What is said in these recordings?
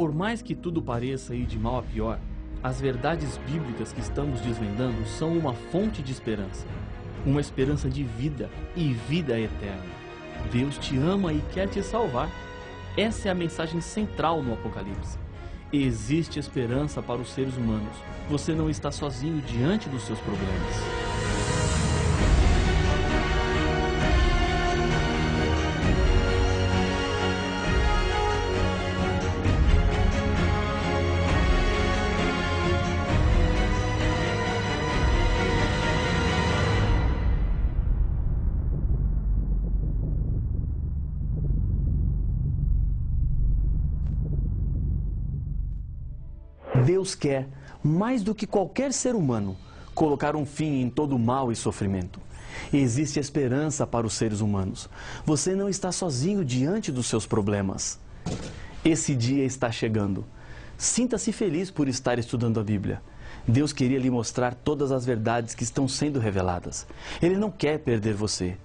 Por mais que tudo pareça ir de mal a pior, as verdades bíblicas que estamos desvendando são uma fonte de esperança. Uma esperança de vida e vida eterna. Deus te ama e quer te salvar. Essa é a mensagem central no Apocalipse. Existe esperança para os seres humanos. Você não está sozinho diante dos seus problemas. Deus quer, mais do que qualquer ser humano, colocar um fim em todo o mal e sofrimento. Existe esperança para os seres humanos. Você não está sozinho diante dos seus problemas. Esse dia está chegando. Sinta-se feliz por estar estudando a Bíblia. Deus queria lhe mostrar todas as verdades que estão sendo reveladas. Ele não quer perder você.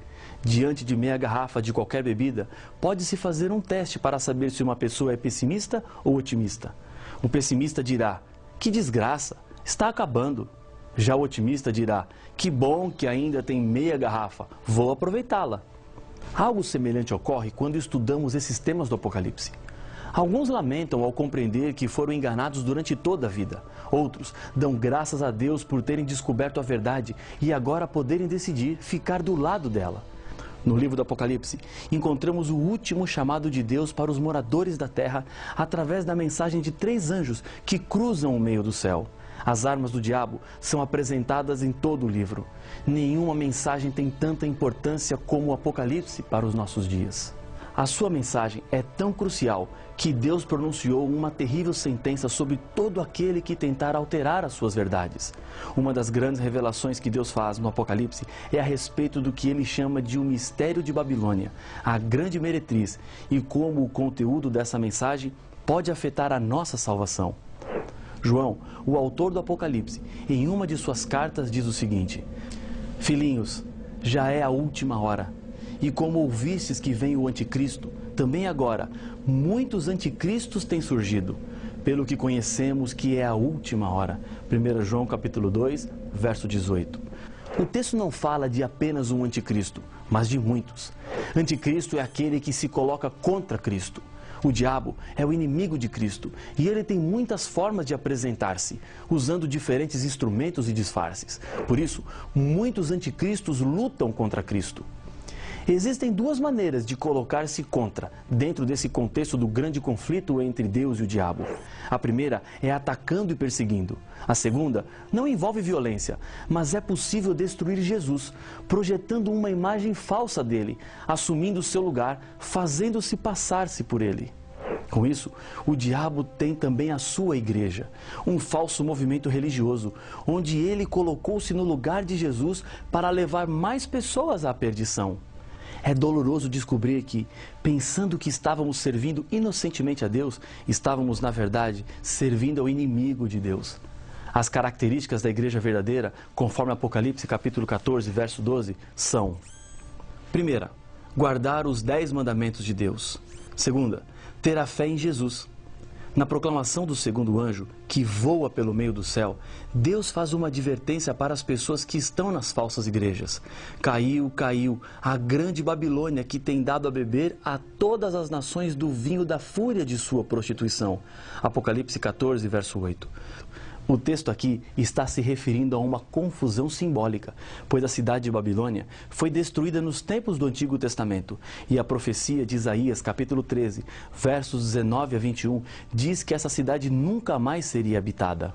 Diante de meia garrafa de qualquer bebida, pode-se fazer um teste para saber se uma pessoa é pessimista ou otimista. O pessimista dirá, que desgraça, está acabando. Já o otimista dirá, que bom que ainda tem meia garrafa, vou aproveitá-la. Algo semelhante ocorre quando estudamos esses temas do Apocalipse. Alguns lamentam ao compreender que foram enganados durante toda a vida. Outros dão graças a Deus por terem descoberto a verdade e agora poderem decidir ficar do lado dela. No livro do Apocalipse, encontramos o último chamado de Deus para os moradores da terra através da mensagem de 3 anjos que cruzam o meio do céu. As armas do diabo são apresentadas em todo o livro. Nenhuma mensagem tem tanta importância como o Apocalipse para os nossos dias. A sua mensagem é tão crucial que Deus pronunciou uma terrível sentença sobre todo aquele que tentar alterar as suas verdades. Uma das grandes revelações que Deus faz no Apocalipse é a respeito do que ele chama de o mistério de Babilônia, a grande meretriz, e como o conteúdo dessa mensagem pode afetar a nossa salvação. João, o autor do Apocalipse, em uma de suas cartas diz o seguinte: Filhinhos, já é a última hora. E como ouvistes que vem o anticristo, também agora muitos anticristos têm surgido, pelo que conhecemos que é a última hora. 1 João capítulo 2, verso 18. O texto não fala de apenas um anticristo, mas de muitos. Anticristo é aquele que se coloca contra Cristo. O diabo é o inimigo de Cristo e ele tem muitas formas de apresentar-se, usando diferentes instrumentos e disfarces. Por isso, muitos anticristos lutam contra Cristo. Existem 2 maneiras de colocar-se contra, dentro desse contexto do grande conflito entre Deus e o diabo. A primeira é atacando e perseguindo. A segunda não envolve violência, mas é possível destruir Jesus, projetando uma imagem falsa dele, assumindo seu lugar, fazendo-se passar-se por ele. Com isso, o diabo tem também a sua igreja, um falso movimento religioso, onde ele colocou-se no lugar de Jesus para levar mais pessoas à perdição. É doloroso descobrir que, pensando que estávamos servindo inocentemente a Deus, estávamos, na verdade, servindo ao inimigo de Deus. As características da igreja verdadeira, conforme Apocalipse capítulo 14, verso 12, são: primeira, guardar os 10 mandamentos de Deus. Segunda, ter a fé em Jesus. Na proclamação do segundo anjo, que voa pelo meio do céu, Deus faz uma advertência para as pessoas que estão nas falsas igrejas. Caiu, caiu, a grande Babilônia que tem dado a beber a todas as nações do vinho da fúria de sua prostituição. Apocalipse 14, verso 8. O texto aqui está se referindo a uma confusão simbólica, pois a cidade de Babilônia foi destruída nos tempos do Antigo Testamento, e a profecia de Isaías, capítulo 13, versos 19 a 21, diz que essa cidade nunca mais seria habitada.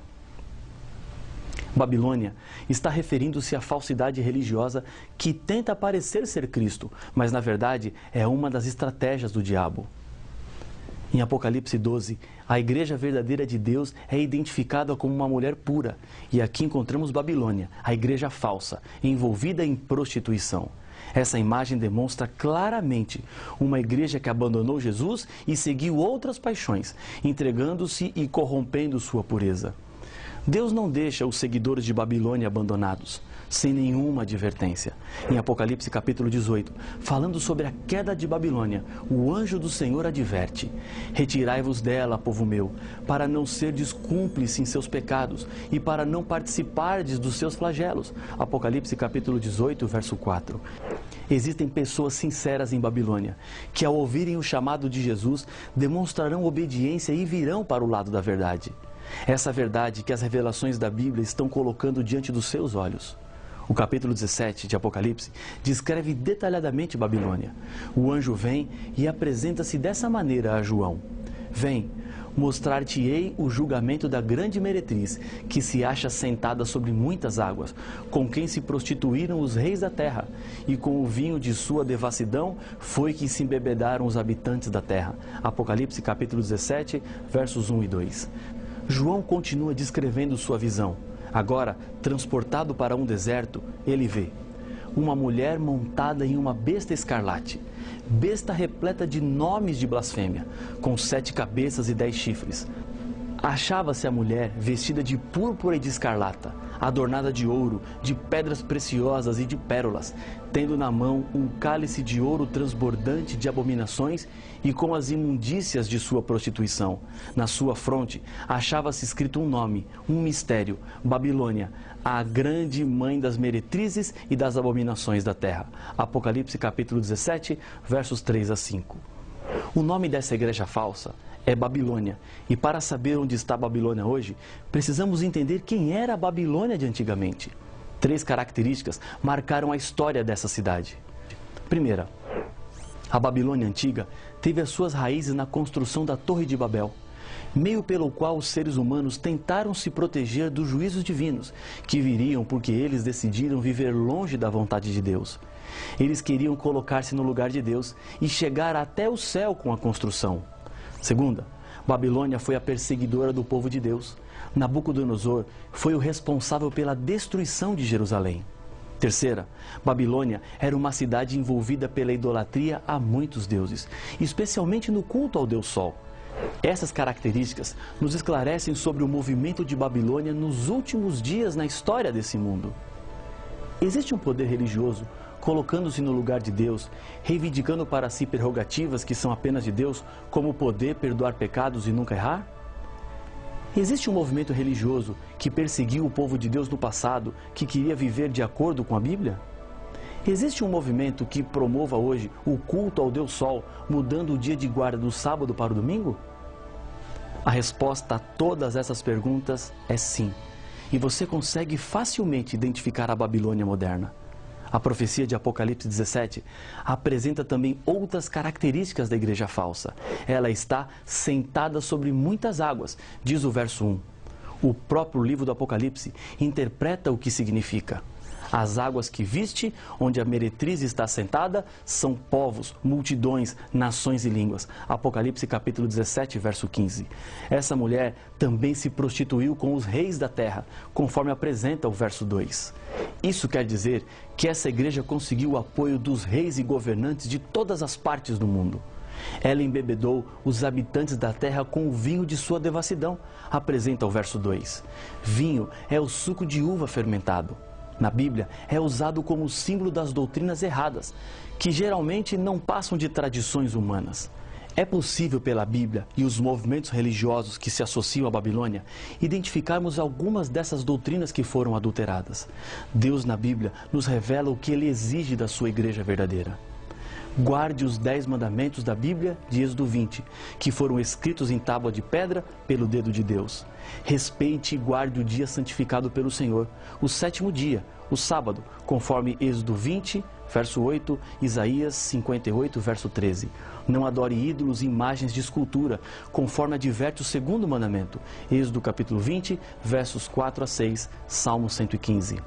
Babilônia está referindo-se à falsidade religiosa que tenta parecer ser Cristo, mas na verdade é uma das estratégias do diabo. Em Apocalipse 12, a igreja verdadeira de Deus é identificada como uma mulher pura. E aqui encontramos Babilônia, a igreja falsa, envolvida em prostituição. Essa imagem demonstra claramente uma igreja que abandonou Jesus e seguiu outras paixões, entregando-se e corrompendo sua pureza. Deus não deixa os seguidores de Babilônia abandonados, sem nenhuma advertência. Em Apocalipse capítulo 18, falando sobre a queda de Babilônia, o anjo do Senhor adverte: retirai-vos dela, povo meu, para não serdes cúmplice em seus pecados e para não participardes dos seus flagelos. Apocalipse capítulo 18, verso 4. Existem pessoas sinceras em Babilônia, que ao ouvirem o chamado de Jesus, demonstrarão obediência e virão para o lado da verdade. Essa verdade que as revelações da Bíblia estão colocando diante dos seus olhos. O capítulo 17 de Apocalipse descreve detalhadamente Babilônia. O anjo vem e apresenta-se dessa maneira a João: vem, mostrar-te-ei o julgamento da grande meretriz, que se acha sentada sobre muitas águas, com quem se prostituíram os reis da terra, e com o vinho de sua devassidão foi que se embebedaram os habitantes da terra. Apocalipse capítulo 17, versos 1 e 2. João continua descrevendo sua visão. Agora, transportado para um deserto, ele vê uma mulher montada em uma besta escarlate, besta repleta de nomes de blasfêmia, com 7 cabeças e 10 chifres. Achava-se a mulher vestida de púrpura e de escarlata, adornada de ouro, de pedras preciosas e de pérolas, tendo na mão um cálice de ouro transbordante de abominações e com as imundícias de sua prostituição. Na sua fronte achava-se escrito um nome, um mistério: Babilônia, a grande mãe das meretrizes e das abominações da terra. Apocalipse capítulo 17, versos 3 a 5. O nome dessa igreja falsa é Babilônia. E para saber onde está Babilônia hoje, precisamos entender quem era a Babilônia de antigamente. 3 características marcaram a história dessa cidade. Primeira, a Babilônia antiga teve as suas raízes na construção da Torre de Babel, meio pelo qual os seres humanos tentaram se proteger dos juízos divinos, que viriam porque eles decidiram viver longe da vontade de Deus. Eles queriam colocar-se no lugar de Deus e chegar até o céu com a construção. Segunda, Babilônia foi a perseguidora do povo de Deus. Nabucodonosor foi o responsável pela destruição de Jerusalém. Terceira, Babilônia era uma cidade envolvida pela idolatria a muitos deuses, especialmente no culto ao Deus Sol. Essas características nos esclarecem sobre o movimento de Babilônia nos últimos dias na história desse mundo. Existe um poder religioso colocando-se no lugar de Deus, reivindicando para si prerrogativas que são apenas de Deus, como o poder perdoar pecados e nunca errar? Existe um movimento religioso que perseguiu o povo de Deus no passado, que queria viver de acordo com a Bíblia? Existe um movimento que promova hoje o culto ao Deus Sol, mudando o dia de guarda do sábado para o domingo? A resposta a todas essas perguntas é sim. E você consegue facilmente identificar a Babilônia moderna. A profecia de Apocalipse 17 apresenta também outras características da igreja falsa. Ela está sentada sobre muitas águas, diz o verso 1. O próprio livro do Apocalipse interpreta o que significa. As águas que viste, onde a meretriz está sentada, são povos, multidões, nações e línguas. Apocalipse capítulo 17, verso 15. Essa mulher também se prostituiu com os reis da terra, conforme apresenta o verso 2. Isso quer dizer que essa igreja conseguiu o apoio dos reis e governantes de todas as partes do mundo. Ela embebedou os habitantes da terra com o vinho de sua devassidão, apresenta o verso 2. Vinho é o suco de uva fermentado. Na Bíblia, é usado como símbolo das doutrinas erradas, que geralmente não passam de tradições humanas. É possível, pela Bíblia e os movimentos religiosos que se associam à Babilônia, identificarmos algumas dessas doutrinas que foram adulteradas. Deus, na Bíblia, nos revela o que Ele exige da sua igreja verdadeira. Guarde os 10 mandamentos da Bíblia de Êxodo 20, que foram escritos em tábua de pedra pelo dedo de Deus. Respeite e guarde o dia santificado pelo Senhor, o 7º dia, o sábado, conforme Êxodo 20, verso 8, Isaías 58, verso 13. Não adore ídolos e imagens de escultura, conforme adverte o 2º mandamento, Êxodo capítulo 20, versos 4 a 6, Salmo 115.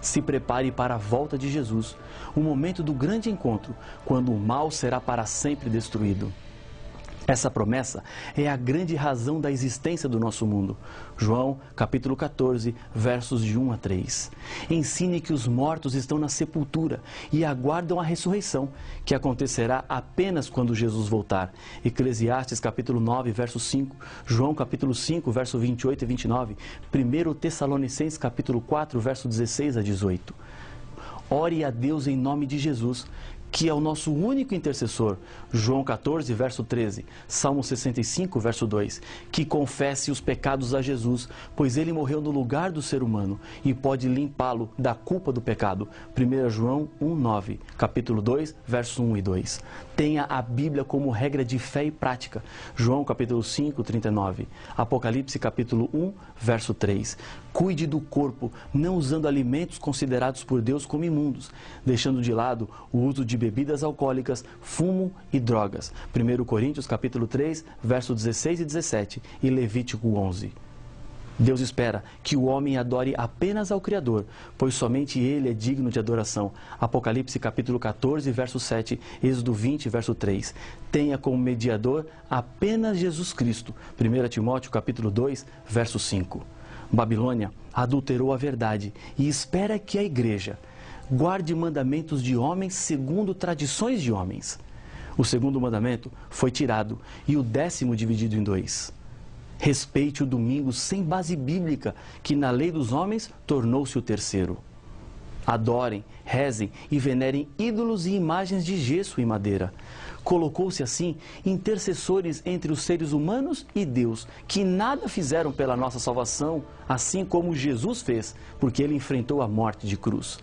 Se prepare para a volta de Jesus, o momento do grande encontro, quando o mal será para sempre destruído. Essa promessa é a grande razão da existência do nosso mundo. João, capítulo 14, versos de 1 a 3. Ensine que os mortos estão na sepultura e aguardam a ressurreição, que acontecerá apenas quando Jesus voltar. Eclesiastes, capítulo 9, verso 5. João, capítulo 5, verso 28 e 29. 1 Tessalonicenses, capítulo 4, verso 16 a 18. Ore a Deus em nome de Jesus, que é o nosso único intercessor. João 14, verso 13, Salmo 65, verso 2, que confesse os pecados a Jesus, pois ele morreu no lugar do ser humano e pode limpá-lo da culpa do pecado. 1 João 1, 9, capítulo 2, verso 1 e 2. Tenha a Bíblia como regra de fé e prática. João capítulo 5, 39, Apocalipse capítulo 1, verso 3. Cuide do corpo, não usando alimentos considerados por Deus como imundos, deixando de lado o uso de bebidas alcoólicas, fumo e drogas. 1 Coríntios capítulo 3, versos 16 e 17 e Levítico 11. Deus espera que o homem adore apenas ao Criador, pois somente Ele é digno de adoração. Apocalipse capítulo 14, verso 7, Êxodo 20, verso 3. Tenha como mediador apenas Jesus Cristo. 1 Timóteo capítulo 2, verso 5. Babilônia adulterou a verdade e espera que a igreja guarde mandamentos de homens segundo tradições de homens. O segundo mandamento foi tirado e o 10º dividido em 2. Respeite o domingo sem base bíblica, que na lei dos homens tornou-se o 3º. Adorem, rezem e venerem ídolos e imagens de gesso e madeira. Colocou-se assim intercessores entre os seres humanos e Deus, que nada fizeram pela nossa salvação, assim como Jesus fez, porque ele enfrentou a morte de cruz.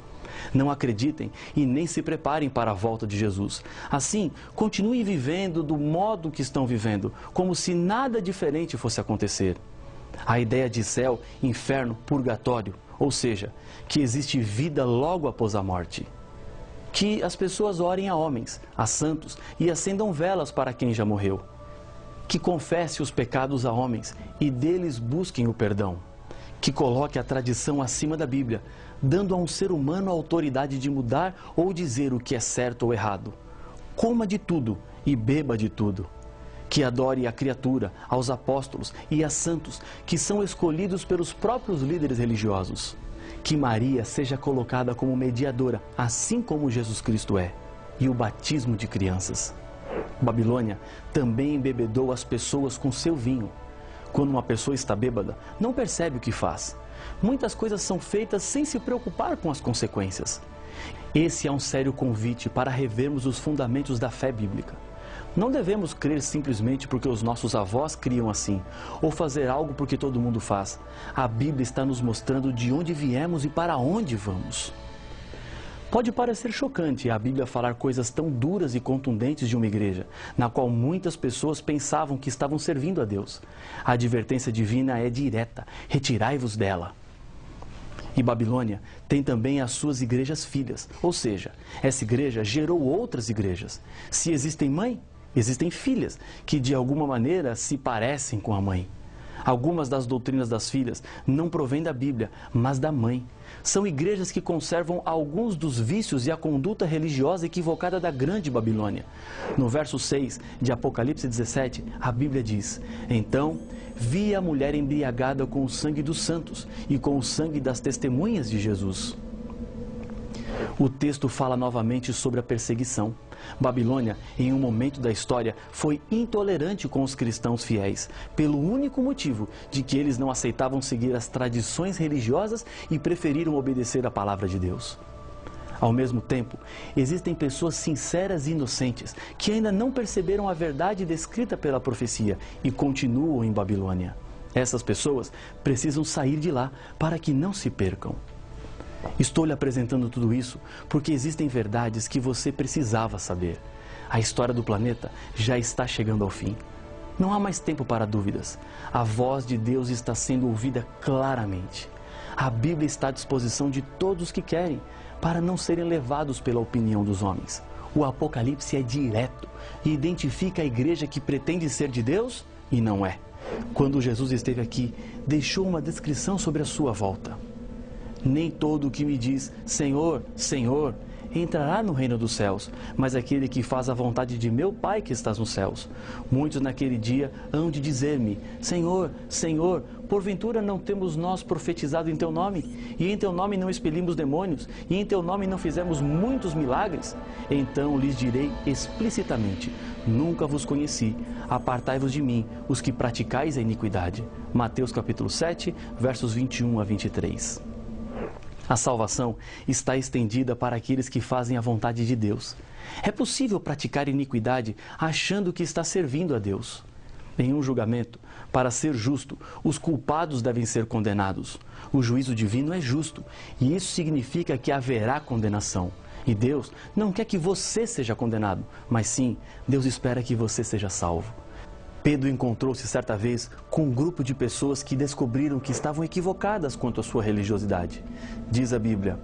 Não acreditem e nem se preparem para a volta de Jesus. Assim, continuem vivendo do modo que estão vivendo, como se nada diferente fosse acontecer. A ideia de céu, inferno, purgatório, ou seja, que existe vida logo após a morte. Que as pessoas orem a homens, a santos e acendam velas para quem já morreu. Que confesse os pecados a homens e deles busquem o perdão. Que coloque a tradição acima da Bíblia, dando a um ser humano a autoridade de mudar ou dizer o que é certo ou errado. Coma de tudo e beba de tudo. Que adore a criatura, aos apóstolos e a santos, que são escolhidos pelos próprios líderes religiosos. Que Maria seja colocada como mediadora, assim como Jesus Cristo é. E o batismo de crianças. Babilônia também embebedou as pessoas com seu vinho. Quando uma pessoa está bêbada, não percebe o que faz. Muitas coisas são feitas sem se preocupar com as consequências. Esse é um sério convite para revermos os fundamentos da fé bíblica. Não devemos crer simplesmente porque os nossos avós criam assim, ou fazer algo porque todo mundo faz. A Bíblia está nos mostrando de onde viemos e para onde vamos. Pode parecer chocante a Bíblia falar coisas tão duras e contundentes de uma igreja, na qual muitas pessoas pensavam que estavam servindo a Deus. A advertência divina é direta: retirai-vos dela. E Babilônia tem também as suas igrejas filhas, ou seja, essa igreja gerou outras igrejas. Se existem mãe, existem filhas, que de alguma maneira se parecem com a mãe. Algumas das doutrinas das filhas não provêm da Bíblia, mas da mãe. São igrejas que conservam alguns dos vícios e a conduta religiosa equivocada da grande Babilônia. No verso 6 de Apocalipse 17, a Bíblia diz: Então vi a mulher embriagada com o sangue dos santos e com o sangue das testemunhas de Jesus. O texto fala novamente sobre a perseguição. Babilônia, em um momento da história, foi intolerante com os cristãos fiéis, pelo único motivo de que eles não aceitavam seguir as tradições religiosas e preferiram obedecer à palavra de Deus. Ao mesmo tempo, existem pessoas sinceras e inocentes que ainda não perceberam a verdade descrita pela profecia e continuam em Babilônia. Essas pessoas precisam sair de lá para que não se percam. Estou lhe apresentando tudo isso porque existem verdades que você precisava saber. A história do planeta já está chegando ao fim. Não há mais tempo para dúvidas. A voz de Deus está sendo ouvida claramente. A Bíblia está à disposição de todos que querem, para não serem levados pela opinião dos homens. O Apocalipse é direto e identifica a igreja que pretende ser de Deus e não é. Quando Jesus esteve aqui, deixou uma descrição sobre a sua volta. Nem todo o que me diz, Senhor, Senhor, entrará no reino dos céus, mas aquele que faz a vontade de meu Pai que estás nos céus. Muitos naquele dia hão de dizer-me: Senhor, Senhor, porventura não temos nós profetizado em Teu nome? E em Teu nome não expelimos demônios? E em Teu nome não fizemos muitos milagres? Então lhes direi explicitamente: nunca vos conheci, apartai-vos de mim, os que praticais a iniquidade. Mateus capítulo 7, versos 21 a 23. A salvação está estendida para aqueles que fazem a vontade de Deus. É possível praticar iniquidade achando que está servindo a Deus. Em um julgamento, para ser justo, os culpados devem ser condenados. O juízo divino é justo, e isso significa que haverá condenação. E Deus não quer que você seja condenado, mas sim, Deus espera que você seja salvo. Pedro encontrou-se certa vez com um grupo de pessoas que descobriram que estavam equivocadas quanto à sua religiosidade. Diz a Bíblia: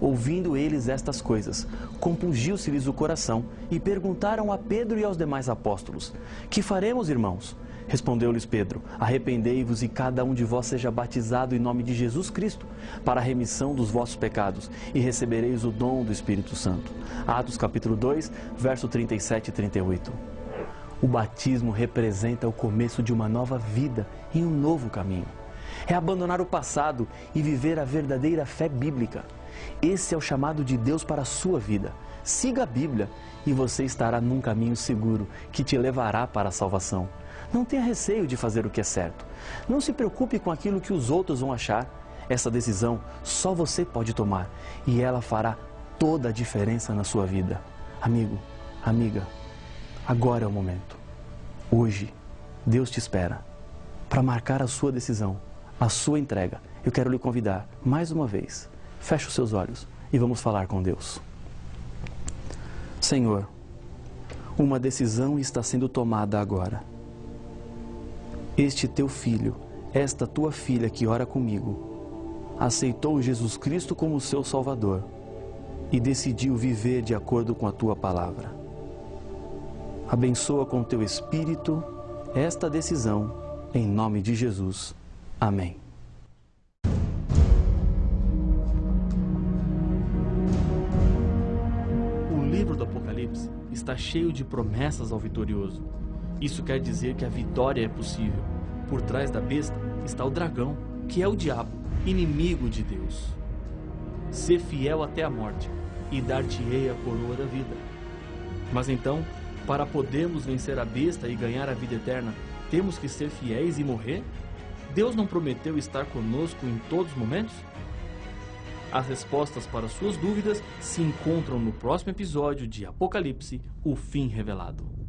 ouvindo eles estas coisas, compungiu-se-lhes o coração e perguntaram a Pedro e aos demais apóstolos: que faremos, irmãos? Respondeu-lhes Pedro: arrependei-vos e cada um de vós seja batizado em nome de Jesus Cristo, para a remissão dos vossos pecados, e recebereis o dom do Espírito Santo. Atos capítulo 2, verso 37 e 38. O batismo representa o começo de uma nova vida em um novo caminho. É abandonar o passado e viver a verdadeira fé bíblica. Esse é o chamado de Deus para a sua vida. Siga a Bíblia e você estará num caminho seguro que te levará para a salvação. Não tenha receio de fazer o que é certo. Não se preocupe com aquilo que os outros vão achar. Essa decisão só você pode tomar e ela fará toda a diferença na sua vida. Amigo, amiga, agora é o momento. Hoje, Deus te espera para marcar a sua decisão, a sua entrega. Eu quero lhe convidar, mais uma vez, feche os seus olhos e vamos falar com Deus. Senhor, uma decisão está sendo tomada agora. Este teu filho, esta tua filha que ora comigo, aceitou Jesus Cristo como seu Salvador e decidiu viver de acordo com a tua palavra. Abençoa com teu Espírito esta decisão, em nome de Jesus. Amém. O livro do Apocalipse está cheio de promessas ao vitorioso. Isso quer dizer que a vitória é possível. Por trás da besta está o dragão, que é o diabo, inimigo de Deus. Sê fiel até a morte, e dar-te-ei a coroa da vida. Mas então, para podermos vencer a besta e ganhar a vida eterna, temos que ser fiéis e morrer? Deus não prometeu estar conosco em todos os momentos? As respostas para suas dúvidas se encontram no próximo episódio de Apocalipse, o fim revelado.